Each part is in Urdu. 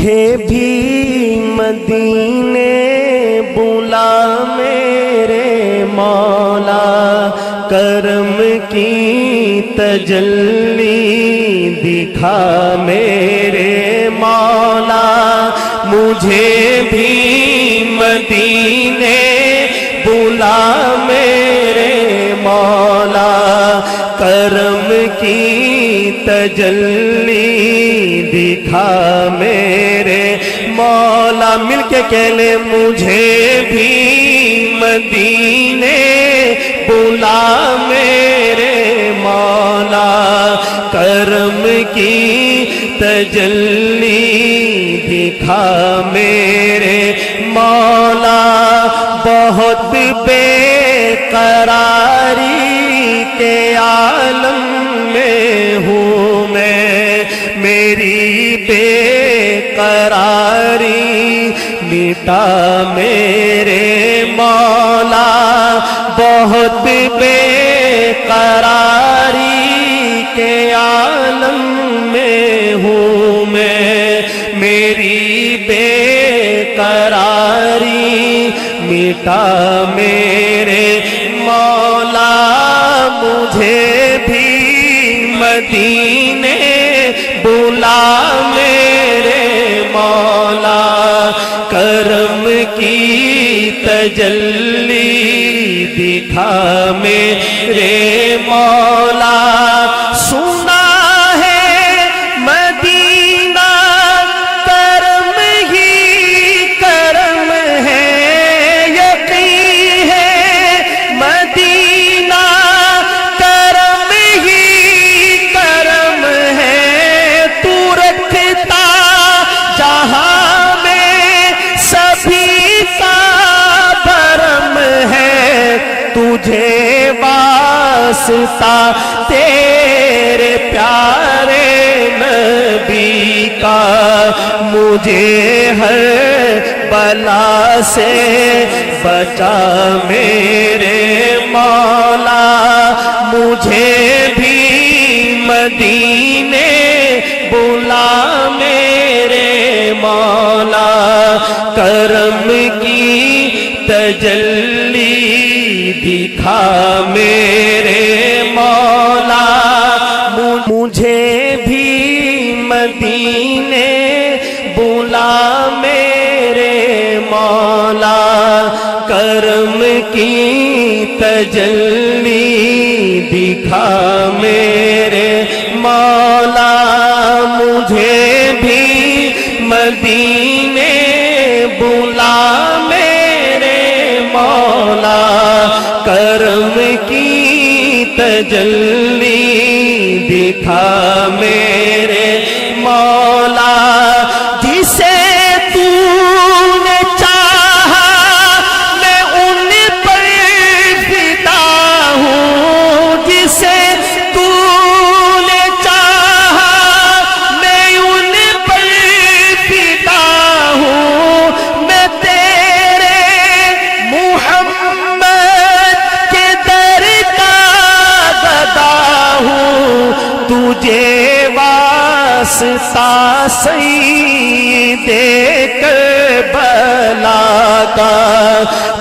مجھے بھی مدینے بلا میرے مولا، کرم کی تجلی دکھا میرے مولا، مجھے بھی مدینے بلا میرے مولا، کرم کی تجلی دکھا میرے مولا۔ مل کے کہہ لے مجھے بھی مدینے بلا میرے مولا، کرم کی تجلی دکھا میرے مولا۔ بہت بے قراری کے عالم میں ہوں میں، میری بے قراری مٹا میرے مولا۔ بہت بے قراری کے عالم میں ہوں میں، میری بے قراری مٹا میرے مولا۔ مجھے بھی مدینے بلا میرے مولا، کرم کی تجلی دکھا میرے مولا۔ سنا ہے مدینہ کرم ہی کرم ہے، یقین ہے مدینہ کرم ہی کرم ہے، تو رکھتا جہاں میں سبھی کا بھرم ہے، تجھے واسطہ تیرے پیارے نبی کا، مجھے ہر بلا سے بچا میرے مولا۔ مجھے بھی مدینے بلا میرے مولا، کرم کی تجلی دکھا میرے مولا۔ مجھے بھی مدینے بلا میرے مولا، کرم کی تجلی دکھا میرے مولا۔ مجھے بھی مدینے بلا میرے مولا، کرم کی تجلی دکھا میرے مولا۔ جسے تو نے چاہا میں ان پر فدا ہوں، جسے تو نے چاہا میں ان پر فدا ہوں، میں تیرے محمد کے در کا گدا ہوں، تجھے واسطہ سید کربلا کا،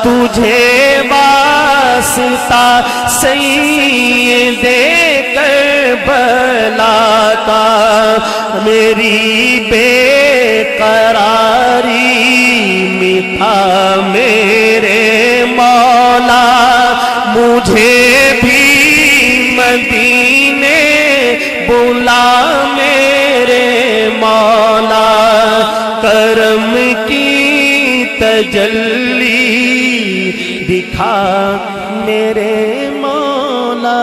تجھے واسطہ سید کربلا کا، میری بے قراری مٹا میرے مولا۔ مجھے بھی مدینے بلا میرے مولا، کرم کی تجلی دکھا میرے مولا۔